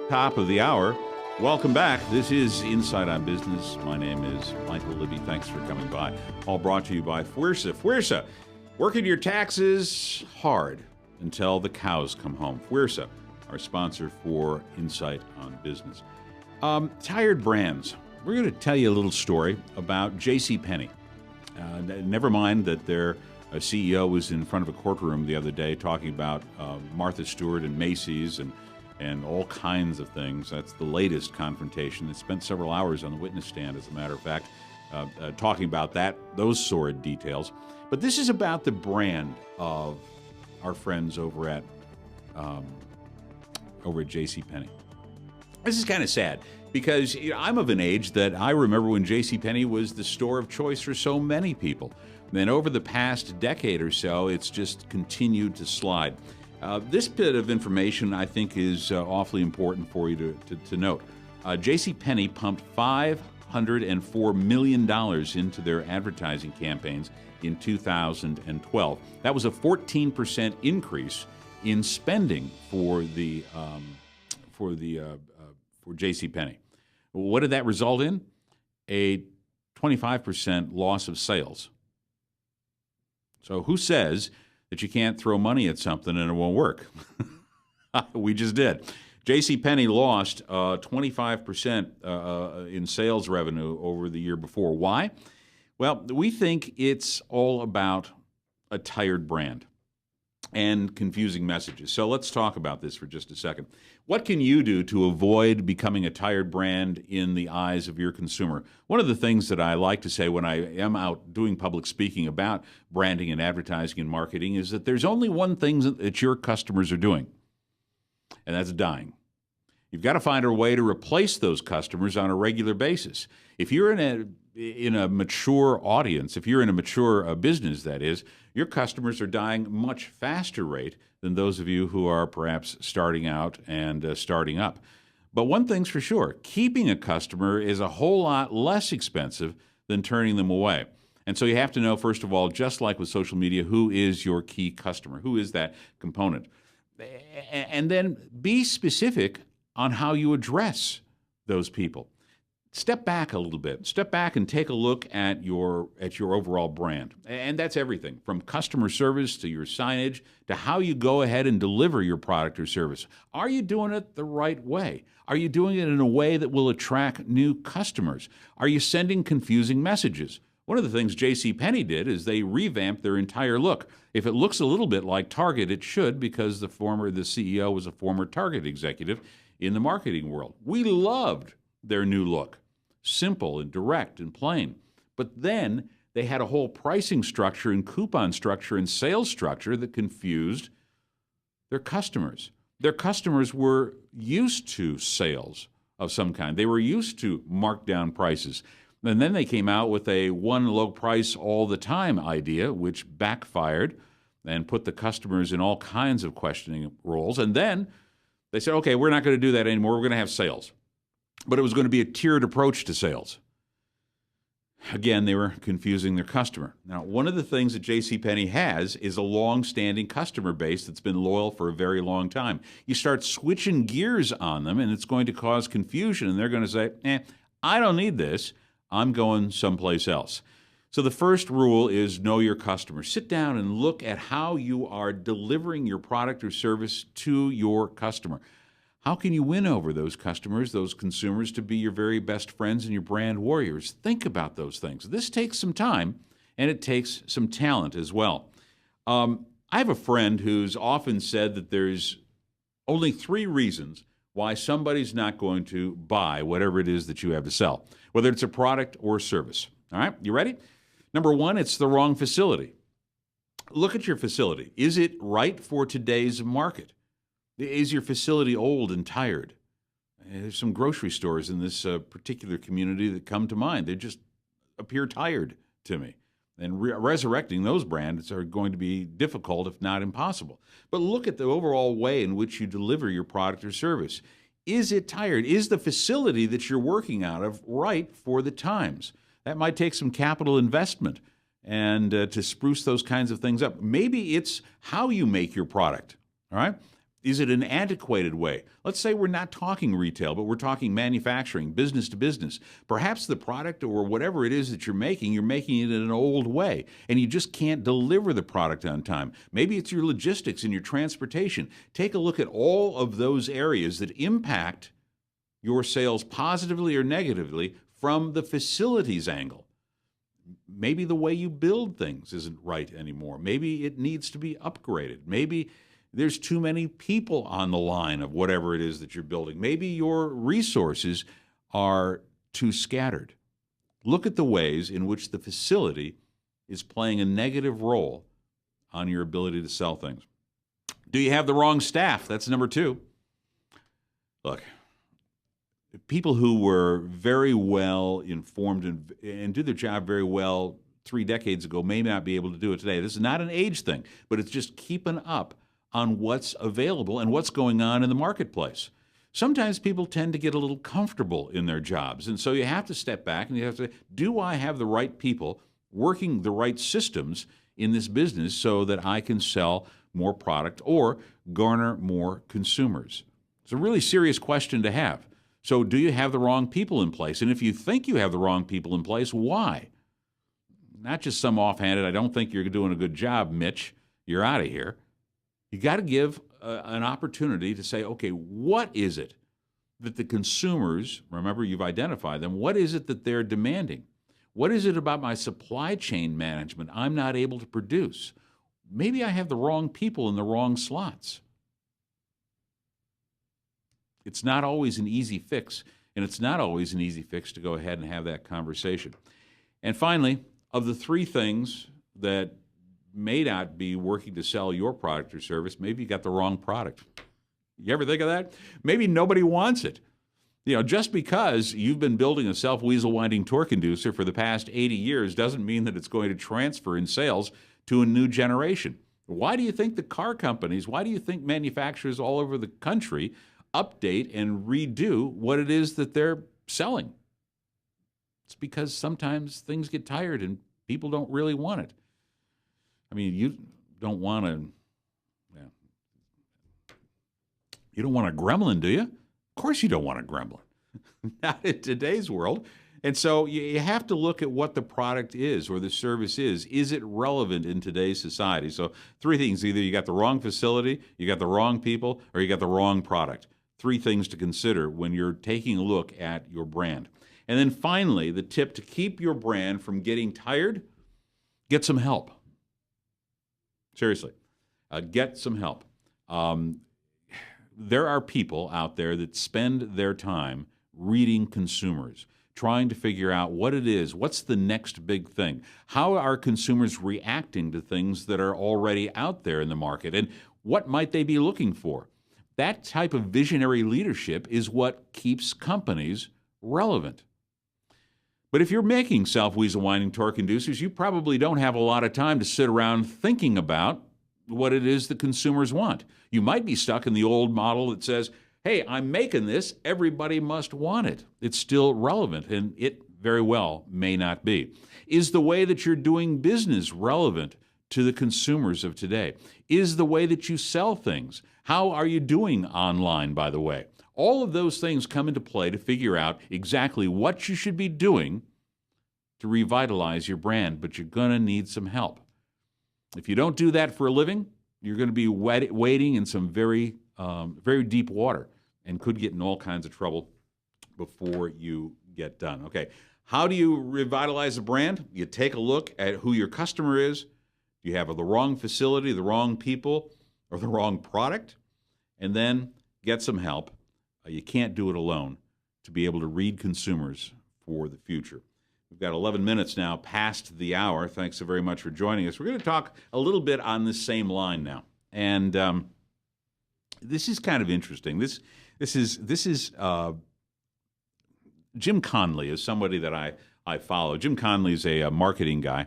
Top of the hour. Welcome back. This is Inside on Business. My name is Michael Libby. Thanks for coming by. All brought to you by FWRSA. FWRSA, working your taxes hard until the cows come home. FWRSA, our sponsor for Insight on Business. Tired brands. We're going to tell you a little story about JCPenney. Never mind that their CEO was in front of a courtroom the other day talking about Martha Stewart and Macy's and all kinds of things. That's the latest confrontation. It spent several hours on the witness stand, as a matter of fact, talking about those sordid details. But this is about the brand of our friends over at JCPenney. This is kind of sad because I'm of an age that I remember when JCPenney was the store of choice for so many people. And then over the past decade or so, it's just continued to slide. This bit of information, I think, is awfully important for you to note. JCPenney pumped $504 million into their advertising campaigns in 2012. That was a 14% increase in spending for JCPenney. What did that result in? A 25% loss of sales. So who says that you can't throw money at something and it won't work? We just did. JCPenney lost 25% in sales revenue over the year before. Why? Well, we think it's all about a tired brand and confusing messages. So let's talk about this for just a second. What can you do to avoid becoming a tired brand in the eyes of your consumer? One of the things that I like to say when I am out doing public speaking about branding and advertising and marketing is that there's only one thing that your customers are doing, and that's dying. You've got to find a way to replace those customers on a regular basis. If you're in a mature audience, if you're in a mature business, that is, your customers are dying much faster rate than those of you who are perhaps starting out and starting up. But one thing's for sure, keeping a customer is a whole lot less expensive than turning them away. And so you have to know, first of all, just like with social media, who is your key customer? Who is that component? And then be specific on how you address those people. Step back a little bit. Step back and take a look at your overall brand. And that's everything from customer service to your signage to how you go ahead and deliver your product or service. Are you doing it the right way? Are you doing it in a way that will attract new customers? Are you sending confusing messages? One of the things JCPenney did is they revamped their entire look. If it looks a little bit like Target, it should, because the CEO was a former Target executive in the marketing world. We loved their new look. Simple and direct and plain. But then they had a whole pricing structure and coupon structure and sales structure that confused their customers. Their customers were used to sales of some kind. They were used to marked down prices. And then they came out with a one low price all the time idea, which backfired and put the customers in all kinds of questioning roles. And then they said, okay, we're not going to do that anymore. We're going to have sales. But it was going to be a tiered approach to sales. Again, they were confusing their customer. Now, one of the things that JCPenney has is a long-standing customer base that's been loyal for a very long time. You start switching gears on them, and it's going to cause confusion, and they're going to say, I don't need this. I'm going someplace else. So the first rule is know your customer. Sit down and look at how you are delivering your product or service to your customer. How can you win over those customers, those consumers, to be your very best friends and your brand warriors? Think about those things. This takes some time, and it takes some talent as well. I have a friend who's often said that there's only 3 reasons why somebody's not going to buy whatever it is that you have to sell, whether it's a product or service. All right, you ready? Number 1, it's the wrong facility. Look at your facility. Is it right for today's market? Is your facility old and tired? There's some grocery stores in this particular community that come to mind. They just appear tired to me. And resurrecting those brands are going to be difficult, if not impossible. But look at the overall way in which you deliver your product or service. Is it tired? Is the facility that you're working out of right for the times? That might take some capital investment and to spruce those kinds of things up. Maybe it's how you make your product, all right? Is it an antiquated way? Let's say we're not talking retail, but we're talking manufacturing, business to business. Perhaps the product or whatever it is that you're making it in an old way, and you just can't deliver the product on time. Maybe it's your logistics and your transportation. Take a look at all of those areas that impact your sales positively or negatively from the facilities angle. Maybe the way you build things isn't right anymore. Maybe it needs to be upgraded. Maybe there's too many people on the line of whatever it is that you're building. Maybe your resources are too scattered. Look at the ways in which the facility is playing a negative role on your ability to sell things. Do you have the wrong staff? That's number 2. Look, people who were very well informed and did their job very well 3 decades ago may not be able to do it today. This is not an age thing, but it's just keeping up on what's available and what's going on in the marketplace. Sometimes people tend to get a little comfortable in their jobs, and so you have to step back and you have to say, do I have the right people working the right systems in this business so that I can sell more product or garner more consumers? It's a really serious question to have. So do you have the wrong people in place? And if you think you have the wrong people in place, why? Not just some offhanded, I don't think you're doing a good job, Mitch, you're out of here. You got to give an opportunity to say, okay, what is it that the consumers, remember you've identified them, what is it that they're demanding? What is it about my supply chain management I'm not able to produce? Maybe I have the wrong people in the wrong slots. It's not always an easy fix, and it's not always an easy fix to go ahead and have that conversation. And finally, of the 3 things that may not be working to sell your product or service, maybe you got the wrong product. You ever think of that? Maybe nobody wants it. Just because you've been building a self-weasel winding torque inducer for the past 80 years doesn't mean that it's going to transfer in sales to a new generation. Why do you think the car companies, why do you think manufacturers all over the country update and redo what it is that they're selling? It's because sometimes things get tired and people don't really want it. I mean, you don't want a gremlin, do you? Of course you don't want a gremlin. Not in today's world. And so you have to look at what the product is or the service is. Is it relevant in today's society? So 3 things. Either you got the wrong facility, you got the wrong people, or you got the wrong product. 3 things to consider when you're taking a look at your brand. And then finally, the tip to keep your brand from getting tired, get some help. Seriously, get some help. There are people out there that spend their time reading consumers, trying to figure out what it is, what's the next big thing. How are consumers reacting to things that are already out there in the market, and what might they be looking for? That type of visionary leadership is what keeps companies relevant. But if you're making self-weasel winding torque inducers, you probably don't have a lot of time to sit around thinking about what it is the consumers want. You might be stuck in the old model that says, hey, I'm making this, everybody must want it. It's still relevant, and it very well may not be. Is the way that you're doing business relevant to the consumers of today? Is the way that you sell things? How are you doing online, by the way? All of those things come into play to figure out exactly what you should be doing to revitalize your brand, but you're going to need some help. If you don't do that for a living, you're going to be wading in some very deep water and could get in all kinds of trouble before you get done. Okay, how do you revitalize a brand? You take a look at who your customer is. Do you have the wrong facility, the wrong people, or the wrong product? And then get some help. You can't do it alone to be able to read consumers for the future. We've got 11 minutes now past the hour. Thanks so very much for joining us. We're going to talk a little bit on this same line now. And this is kind of interesting. This is Jim Conley is somebody that I follow. Jim Conley is a marketing guy.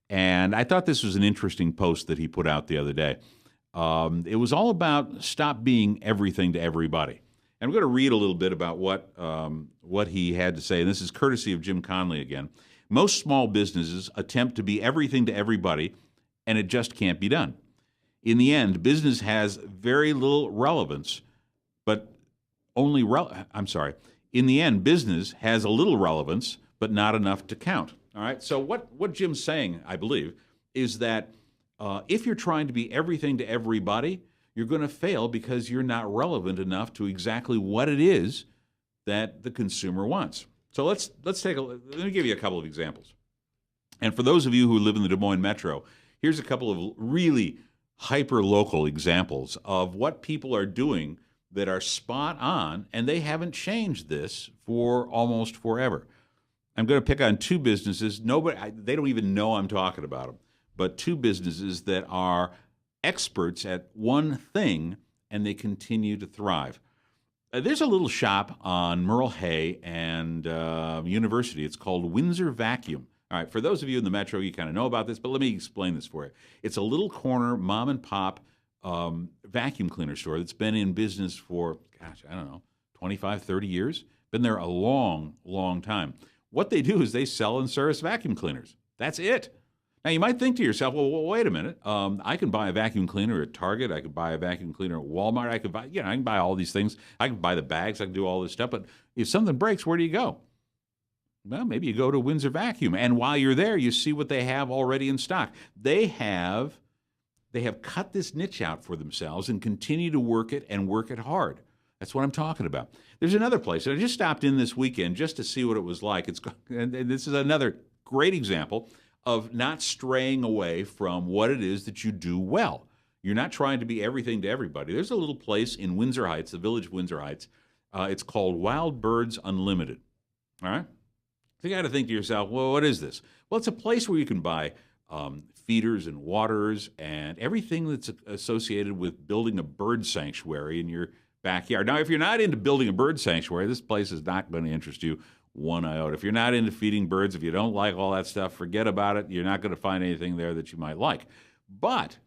And I thought this was an interesting post that he put out the other day. It was all about stop being everything to everybody. And I'm going to read a little bit about what he had to say. And this is courtesy of Jim Conley again. Most small businesses attempt to be everything to everybody, and it just can't be done. In the end, business has very little relevance, but in the end, business has a little relevance, but not enough to count. All right. So what Jim's saying, I believe, is that if you're trying to be everything to everybody, you're going to fail because you're not relevant enough to exactly what it is that the consumer wants. So let's let me give you a couple of examples. And for those of you who live in the Des Moines metro, here's a couple of really hyper-local examples of what people are doing that are spot on, and they haven't changed this for almost forever. I'm going to pick on two businesses. They don't even know I'm talking about them, but two businesses that are experts at one thing, and they continue to thrive. There's a little shop on Merle Hay and University. It's called Windsor Vacuum. All right, for those of you in the metro, you kind of know about this, but let me explain this for you. It's a little corner mom and pop vacuum cleaner store that's been in business for, 25, 30 years. Been there a long, long time. What they do is they sell and service vacuum cleaners. That's it. Now, you might think to yourself, well, wait a minute. I can buy a vacuum cleaner at Target. I could buy a vacuum cleaner at Walmart. I can buy all these things. I can buy the bags. I can do all this stuff. But if something breaks, where do you go? Well, maybe you go to Windsor Vacuum. And while you're there, you see what they have already in stock. They have cut this niche out for themselves and continue to work it and work it hard. That's what I'm talking about. There's another place. I just stopped in this weekend just to see what it was like. And this is another great example of not straying away from what it is that you do well. You're not trying to be everything to everybody. There's a little place in Windsor Heights, the village of Windsor Heights. It's called Wild Birds Unlimited. All right? So you got to think to yourself, well, what is this? Well, it's a place where you can buy feeders and waters and everything that's associated with building a bird sanctuary in your backyard. Now, if you're not into building a bird sanctuary, this place is not going to interest you one iota. If you're not into feeding birds, if you don't like all that stuff, forget about it. You're not going to find anything there that you might like. But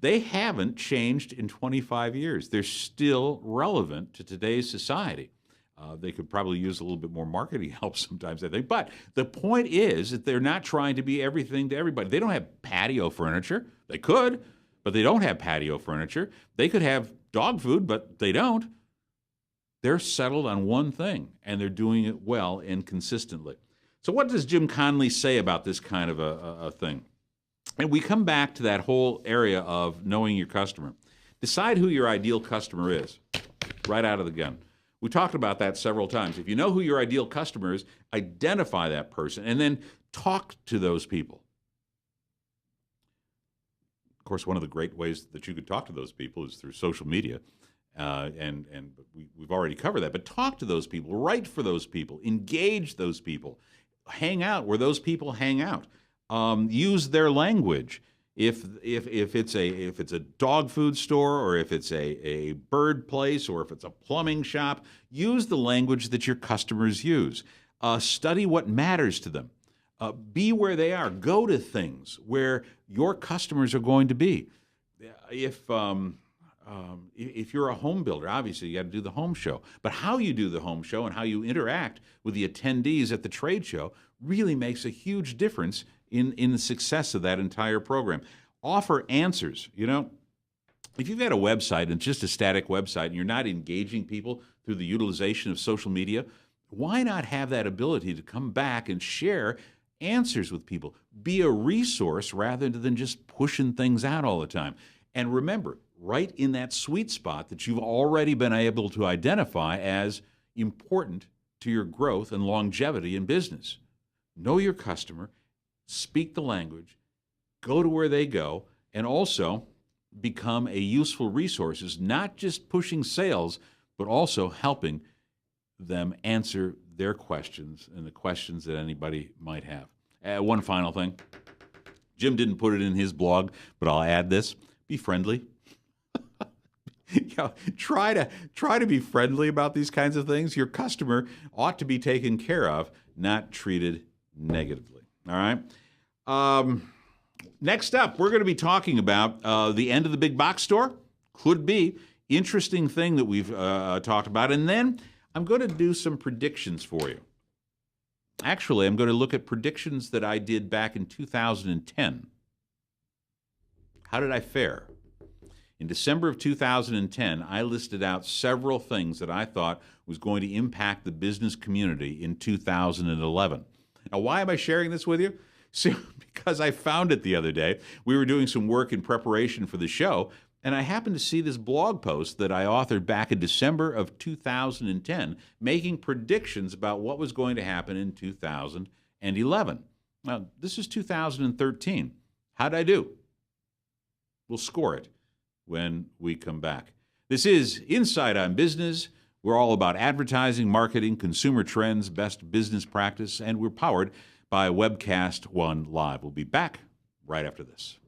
they haven't changed in 25 years. They're still relevant to today's society. They could probably use a little bit more marketing help sometimes, I think. But the point is that they're not trying to be everything to everybody. They don't have patio furniture. They could, but they don't have patio furniture. They could have dog food, but they don't. They're settled on one thing, and they're doing it well and consistently. So what does Jim Conley say about this kind of a thing? And we come back to that whole area of knowing your customer. Decide who your ideal customer is right out of the gun. We talked about that several times. If you know who your ideal customer is, identify that person and then talk to those people. Of course, one of the great ways that you could talk to those people is through social media. And we've already covered that. But talk to those people, write for those people, engage those people, hang out where those people hang out. Use their language. If it's a dog food store, or if it's a bird place, or if it's a plumbing shop, use the language that your customers use. Study what matters to them. Be where they are. Go to things where your customers are going to be. If you're a home builder, obviously you got to do the home show. But how you do the home show and how you interact with the attendees at the trade show really makes a huge difference in the success of that entire program. Offer answers. You know, if you've got a website and it's just a static website and you're not engaging people through the utilization of social media, why not have that ability to come back and share answers with people? Be a resource rather than just pushing things out all the time. And remember, right in that sweet spot that you've already been able to identify as important to your growth and longevity in business. Know your customer, speak the language, go to where they go, and also become a useful resource, not just pushing sales, but also helping them answer their questions and the questions that anybody might have. One final thing. Jim didn't put it in his blog, but I'll add this. Be friendly. Try to be friendly about these kinds of things. Your customer ought to be taken care of, not treated negatively. All right. Next up, we're going to be talking about the end of the big box store. Could be. Interesting thing that we've talked about. And then I'm going to do some predictions for you. Actually, I'm going to look at predictions that I did back in 2010. How did I fare? In December of 2010, I listed out several things that I thought was going to impact the business community in 2011. Now, why am I sharing this with you? So, because I found it the other day. We were doing some work in preparation for the show, and I happened to see this blog post that I authored back in December of 2010, making predictions about what was going to happen in 2011. Now, this is 2013. How'd I do? We'll score it when we come back. This is Insight on Business. We're all about advertising, marketing, consumer trends, best business practice, and we're powered by Webcast One Live. We'll be back right after this.